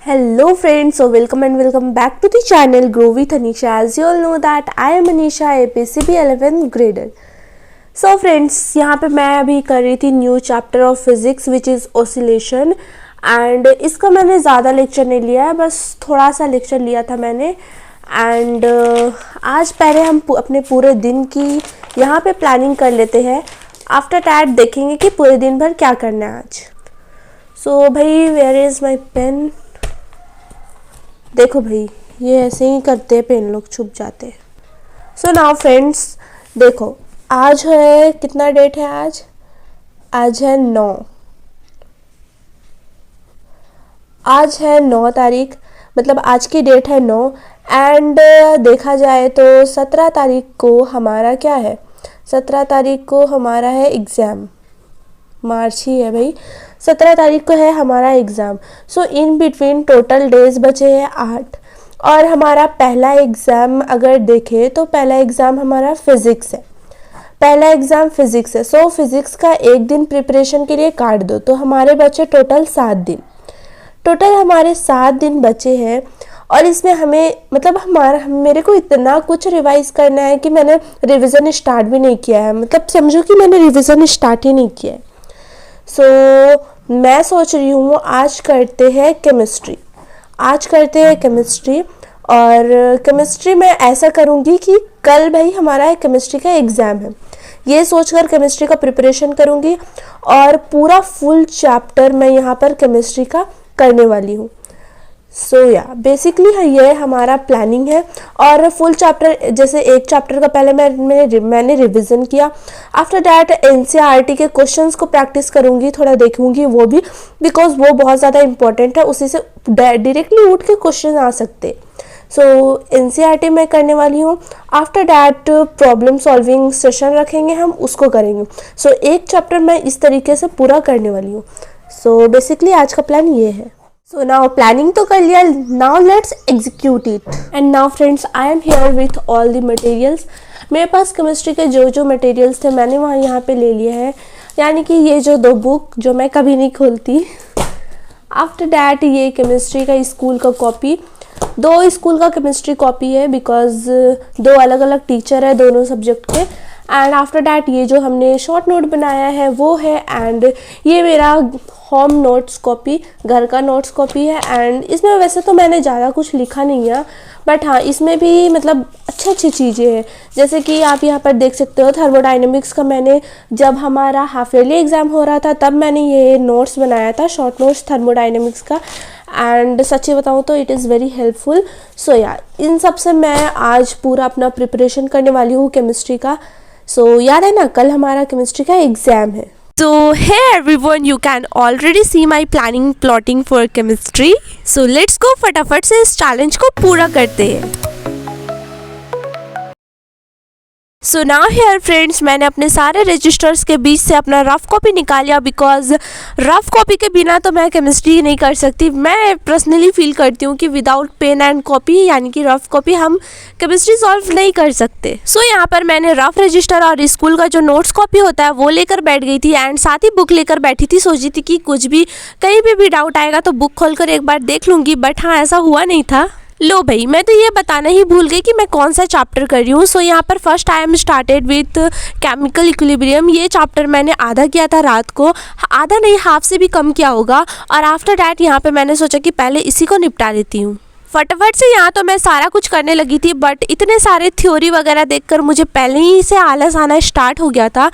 Hello friends, so welcome and welcome back to the channel Grow with Anisha. As you all know that I am Anisha, APCB 11th grader. So friends, यहाँ पे मैं अभी कर रही थी new chapter of physics which is oscillation and इसका मैंने ज़्यादा लेक्चर नहीं लिया है, बस थोड़ा सा लेक्चर लिया था मैंने। एंड आज पहले हम अपने पूरे दिन की यहाँ पे प्लानिंग कर लेते हैं। आफ्टर दैट देखेंगे कि पूरे दिन भर क्या करना है आज। सो भाई वेयर इज़ माई पेन। देखो भाई, ये ऐसे ही करते हैं, पेन लोग छुप जाते हैं। सो नाउ फ्रेंड्स, देखो आज है कितना डेट है आज है 9। आज है 9 तारीख, मतलब आज की डेट है 9 एंड देखा जाए तो 17 तारीख को हमारा क्या है, 17 तारीख को हमारा है एग्ज़ाम। मार्च ही है भाई, 17 तारीख को है हमारा exam. So in between total days बचे हैं 8 और हमारा पहला एग्ज़ाम अगर देखें तो पहला एग्ज़ाम हमारा फिज़िक्स है। पहला एग्ज़ाम फिज़िक्स है। सो फिज़िक्स का एक दिन प्रिपरेशन के लिए काट दो तो हमारे बचे टोटल 7 दिन। टोटल हमारे 7 दिन बचे हैं और इसमें हमें मतलब मेरे को इतना कुछ रिवाइज़ करना है कि मैंने रिवीजन स्टार्ट भी नहीं किया है। मतलब समझो कि मैंने रिवीजन स्टार्ट ही नहीं किया है। सो मैं सोच रही हूँ आज करते हैं केमिस्ट्री। और केमिस्ट्री में ऐसा करूँगी कि कल भाई हमारा केमिस्ट्री का एग्ज़ाम है, ये सोचकर केमिस्ट्री का प्रिपरेशन करूँगी और पूरा फुल चैप्टर मैं यहाँ पर केमिस्ट्री का करने वाली हूँ। सो या बेसिकली ये हमारा प्लानिंग है। और फुल चैप्टर, जैसे एक चैप्टर का पहले मैंने रिवीजन किया। आफ्टर डैट एनसीईआरटी के क्वेश्चंस को प्रैक्टिस करूँगी, थोड़ा देखूँगी वो भी, बिकॉज वो बहुत ज़्यादा इंपॉर्टेंट है, उसी से डायरेक्टली उठ के क्वेश्चन आ सकते। सो एनसीईआरटी मैं करने वाली हूँ। After that problem solving session रखेंगे, हम उसको करेंगे। सो एक चैप्टर मैं इस तरीके से पूरा करने वाली हूँ। सो बेसिकली आज का प्लान ये है। सो नाउ प्लानिंग तो कर लिया, now let's execute it. And now friends, I am here with all the materials. मेरे पास केमिस्ट्री के जो मटेरियल्स थे मैंने वहाँ यहाँ पे ले लिए हैं, यानी कि ये जो 2 बुक जो मैं कभी नहीं खोलती। आफ्टर डैट ये केमिस्ट्री का स्कूल का कॉपी, 2 स्कूल का केमिस्ट्री कॉपी है बिकॉज 2 अलग अलग टीचर है दोनों सब्जेक्ट के। एंड आफ्टर डैट ये जो हमने शॉर्ट नोट बनाया है वो है। एंड ये मेरा होम नोट्स कॉपी, घर का नोट्स कॉपी है। एंड इसमें वैसे तो मैंने ज़्यादा कुछ लिखा नहीं है, बट हाँ इसमें भी मतलब अच्छी चीज़ें हैं। जैसे कि आप यहाँ पर देख सकते हो थर्मोडाइनमिक्स का, मैंने जब हमारा हाफ ईयरली एग्ज़ाम हो रहा था तब मैंने ये नोट्स बनाया था, शॉर्ट नोट्स थर्मोडाइनमिक्स का। एंड सच्ची बताऊँ तो इट इज़ वेरी हेल्पफुल। सो यार इन सब से मैं आज पूरा अपना प्रिपरेशन करने वाली हूँ केमिस्ट्री का। सो याद है ना, कल हमारा केमिस्ट्री का एग्ज़ाम है। So hey everyone, you can already see my plotting for chemistry. So let's go फटाफट से इस चैलेंज को पूरा करते हैं। सो नाउ हियर फ्रेंड्स, मैंने अपने सारे रजिस्टर्स के बीच से अपना रफ कॉपी निकाल लिया बिकॉज रफ कॉपी के बिना तो मैं केमिस्ट्री नहीं कर सकती। मैं पर्सनली फील करती हूँ कि विदाउट पेन एंड कॉपी यानी कि रफ कॉपी हम केमिस्ट्री सॉल्व नहीं कर सकते। सो यहाँ पर मैंने रफ रजिस्टर और स्कूल का जो नोट्स कॉपी होता है वो लेकर बैठ गई थी एंड साथ ही बुक लेकर बैठी थी। सोची थी कि कुछ भी कहीं पे भी डाउट आएगा तो बुक खोलकर एक बार देख लूँगी, बट हाँ ऐसा हुआ नहीं था। लो भाई, मैं तो ये बताना ही भूल गई कि मैं कौन सा चैप्टर कर रही हूँ। सो यहाँ पर first I am started with chemical equilibrium. ये चैप्टर मैंने आधा किया था रात को, आधा नहीं हाफ से भी कम किया होगा। और आफ्टर डैट यहाँ पे मैंने सोचा कि पहले इसी को निपटा देती हूँ फटाफट से। यहाँ तो मैं सारा कुछ करने लगी थी, बट इतने सारे थ्योरी वगैरह देखकर मुझे पहले ही से आलस आना स्टार्ट हो गया था।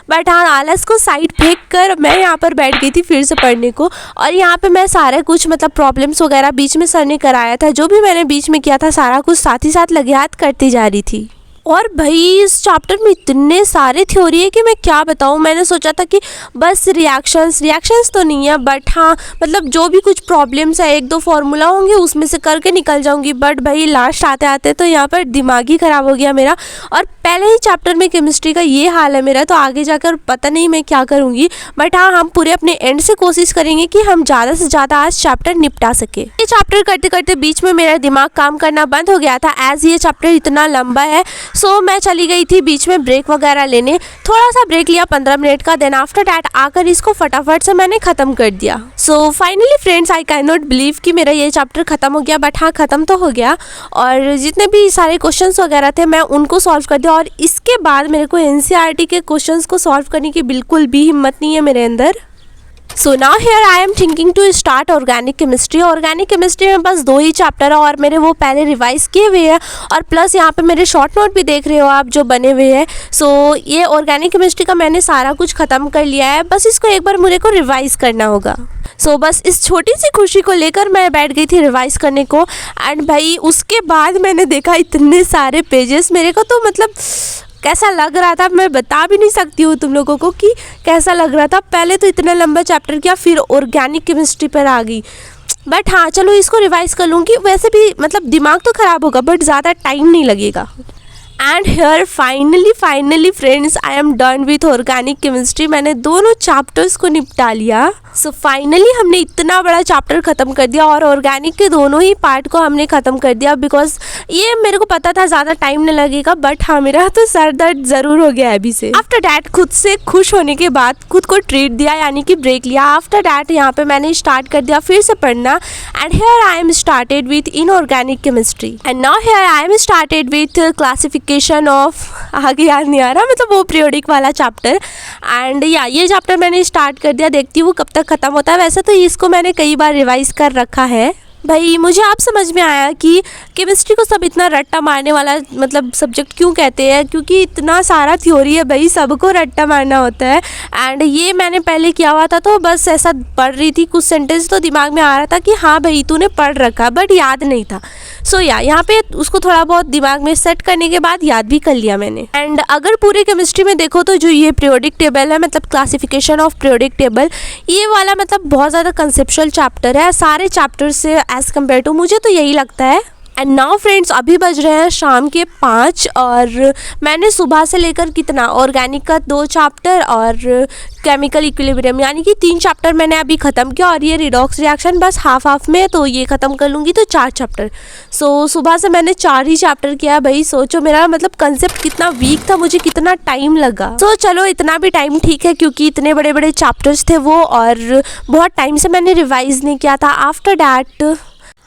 बट हाँ, आलस को साइड फेंक कर मैं यहाँ पर बैठ गई थी फिर से पढ़ने को। और यहाँ पे मैं सारे कुछ मतलब प्रॉब्लम्स वगैरह बीच में सर ने कराया था, जो भी मैंने बीच में किया था सारा कुछ साथ ही साथ लगे हाथ करती जा रही थी। और भाई इस चैप्टर में इतने सारे थ्योरी है कि मैं क्या बताऊँ। मैंने सोचा था कि बस रिएक्शंस तो नहीं है, बट हाँ मतलब जो भी कुछ प्रॉब्लम्स है 1-2 फार्मूला होंगे उसमें से करके निकल जाऊंगी। बट भाई लास्ट आते आते तो यहाँ पर दिमाग ही ख़राब हो गया मेरा। और पहले ही चैप्टर में केमिस्ट्री का ये हाल है मेरा, तो आगे जाकर पता नहीं मैं क्या करूँगी। बट हाँ, हम पूरे अपने एंड से कोशिश करेंगे कि हम ज़्यादा से ज़्यादा आज चैप्टर निपटा सके। ये चैप्टर करते करते बीच में मेरा दिमाग काम करना बंद हो गया था, एज ये चैप्टर इतना लंबा है। सो मैं चली गई थी बीच में ब्रेक वगैरह लेने, थोड़ा सा ब्रेक लिया 15 मिनट का, देन आफ्टर डैट आकर इसको फटाफट से मैंने ख़त्म कर दिया। So finally friends, I can not believe कि मेरा ये चैप्टर ख़त्म हो गया, बट हाँ ख़त्म तो हो गया। और जितने भी सारे क्वेश्चंस वगैरह थे मैं उनको सॉल्व कर दिया, और इसके बाद मेरे को एनसीईआरटी के क्वेश्चंस को सॉल्व करने की बिल्कुल भी हिम्मत नहीं है मेरे अंदर। So now here I am thinking to start organic chemistry. Organic chemistry में बस 2 ही चैप्टर है और मेरे वो पहले रिवाइज किए हुए हैं, और प्लस यहाँ पे मेरे शॉर्ट नोट भी देख रहे हो आप जो बने हुए हैं। सो ये ऑर्गेनिक केमिस्ट्री का मैंने सारा कुछ ख़त्म कर लिया है, बस इसको एक बार मुझे को रिवाइज़ करना होगा। सो बस इस छोटी सी खुशी को लेकर मैं बैठ गई थी रिवाइज़ करने को। एंड भाई उसके बाद मैंने देखा इतने सारे पेजेस, मेरे को तो मतलब कैसा लग रहा था मैं बता भी नहीं सकती हूँ तुम लोगों को कि कैसा लग रहा था। पहले तो इतना लंबा चैप्टर किया, फिर ऑर्गेनिक केमिस्ट्री पर आ गई, बट हाँ चलो इसको रिवाइज कर लूँगी। वैसे भी मतलब दिमाग तो ख़राब होगा बट ज़्यादा टाइम नहीं लगेगा। And here finally friends, I am done with organic chemistry. मैंने दोनों चैप्टर्स को निपटा लिया। सो फाइनली हमने इतना बड़ा चैप्टर ख़त्म कर दिया, और ऑर्गेनिक के दोनों ही पार्ट को हमने ख़त्म कर दिया, बिकॉज ये मेरे को पता था ज़्यादा टाइम नहीं लगेगा, बट हाँ मेरा तो सर दर्द ज़रूर हो गया अभी से। आफ्टर डैट खुद से खुश होने के बाद खुद को ट्रीट दिया, यानी कि ब्रेक लिया। आफ्टर डैट यहाँ पे मैंने स्टार्ट कर दिया फिर से पढ़ना। And here I am started with inorganic chemistry, and now here I am started with classification of, आगे याद नहीं आ रहा, मतलब वो पीरियोडिक वाला चैप्टर। एंड या ये चैप्टर मैंने स्टार्ट कर दिया, देखती हूँ कब तक ख़त्म होता है। वैसे तो इसको मैंने कई बार रिवाइज कर रखा है। भाई मुझे आप समझ में आया कि केमिस्ट्री को सब इतना रट्टा मारने वाला मतलब सब्जेक्ट क्यों कहते हैं, क्योंकि इतना सारा थ्योरी है भाई, सबको रट्टा मारना होता है। एंड ये मैंने पहले किया हुआ था, तो बस ऐसा पढ़ रही थी, कुछ सेंटेंस तो दिमाग में आ रहा था कि हाँ भाई तूने पढ़ रखा, बट याद नहीं था। सो यहाँ पे उसको थोड़ा बहुत दिमाग में सेट करने के बाद याद भी कर लिया मैंने। एंड अगर पूरे केमिस्ट्री में देखो तो जो ये पीरियोडिक टेबल है, मतलब क्लासिफिकेशन ऑफ पीरियोडिक टेबल, ये वाला मतलब बहुत ज़्यादा कंसेप्चुअल चैप्टर है सारे चैप्टर से एज़ कम्पेयर टू, मुझे तो यही लगता है। एंड नाउ फ्रेंड्स, अभी बज रहे हैं शाम के 5, और मैंने सुबह से लेकर कितना ऑर्गेनिक का 2 चैप्टर और केमिकल इक्विलिब्रियम यानी कि 3 चैप्टर मैंने अभी ख़त्म किया, और ये रिडॉक्स रिएक्शन बस हाफ में, तो ये ख़त्म कर लूँगी तो 4 चैप्टर। सो सुबह से मैंने 4 ही चैप्टर किया। भाई सोचो मेरा मतलब कंसेप्ट कितना वीक था, मुझे कितना टाइम लगा। सो चलो इतना भी टाइम ठीक है, क्योंकि इतने बड़े बड़े चैप्टर्स थे वो, और बहुत टाइम से मैंने रिवाइज़ नहीं किया था। आफ्टर डैट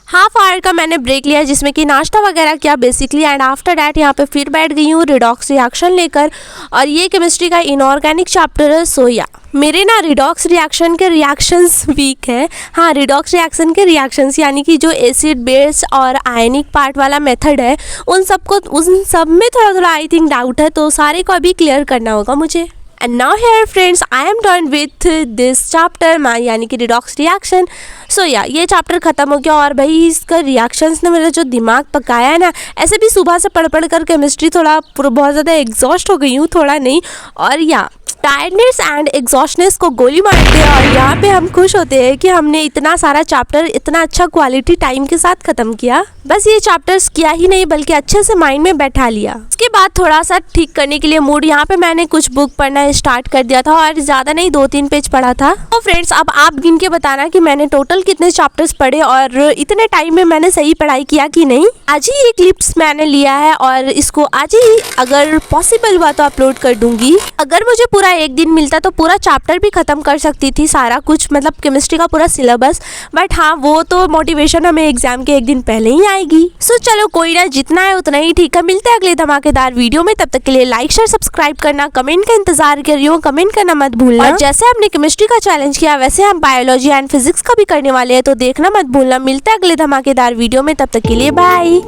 हाफ आवर का मैंने ब्रेक लिया, जिसमें कि नाश्ता वगैरह किया बेसिकली। एंड आफ्टर डैट यहाँ पे फिर बैठ गई हूँ रिडॉक्स रिएक्शन लेकर, और ये केमिस्ट्री का इनऑर्गेनिक चैप्टर है। सोया मेरे ना रिडॉक्स रिएक्शन के रिएक्शंस वीक है। हाँ, रिडॉक्स रिएक्शन के रिएक्शंस यानी कि जो एसिड बेस और आयनिक पार्ट वाला मेथड है, उन सब में थोड़ा थोड़ा आई थिंक डाउट है, तो सारे को अभी क्लियर करना होगा मुझे। And now here friends, I am done with this chapter यानी कि रिडॉक्स रिएक्शन। सो ये चैप्टर ख़त्म हो गया, और भाई इसका रिएक्शंस ने मेरा जो दिमाग पकाया है ना, ऐसे भी सुबह से पढ़ कर केमिस्ट्री थोड़ा बहुत ज़्यादा एग्जॉस्ट हो गई हूँ, थोड़ा नहीं, और टायर्डनेस एंड एग्जॉस्टनेस को गोली मारते हैं। और यहाँ पे हम खुश होते हैं कि हमने इतना सारा चैप्टर इतना अच्छा क्वालिटी टाइम के साथ ख़त्म किया। बस ये चैप्टर्स किया ही नहीं बल्कि अच्छे से माइंड में बैठा लिया। उसके बाद थोड़ा सा ठीक करने के लिए मूड, यहाँ पे मैंने कुछ बुक पढ़ना स्टार्ट कर दिया था, और ज़्यादा नहीं 2-3 पेज पढ़ा था। तो फ्रेंड्स अब आप गिन के बताना कि मैंने टोटल कितने चैप्टर्स पढ़े और इतने टाइम में मैंने सही पढ़ाई किया कि नहीं। आज ही ये क्लिप्स मैंने लिया है, और इसको आज ही अगर पॉसिबल हुआ तो अपलोड कर दूंगी। अगर मुझे पूरा एक दिन मिलता तो पूरा चैप्टर भी खत्म कर सकती थी, सारा कुछ मतलब केमिस्ट्री का पूरा सिलेबस। बट हाँ, वो तो मोटिवेशन हमें एग्जाम के एक दिन पहले ही आएगी। सो चलो कोई ना, जितना है उतना ही ठीक है। मिलते हैं अगले धमाकेदार वीडियो में, तब तक के लिए लाइक शेयर सब्सक्राइब करना, कमेंट का इंतजार कर रही हूँ, कमेंट करना मत भूलना। और जैसे हमने केमिस्ट्री का चैलेंज किया वैसे हम बायोलॉजी एंड फिजिक्स का भी करने वाले हैं, तो देखना मत भूलना। मिलते हैं अगले धमाकेदार वीडियो में, तब तक के लिए बाय।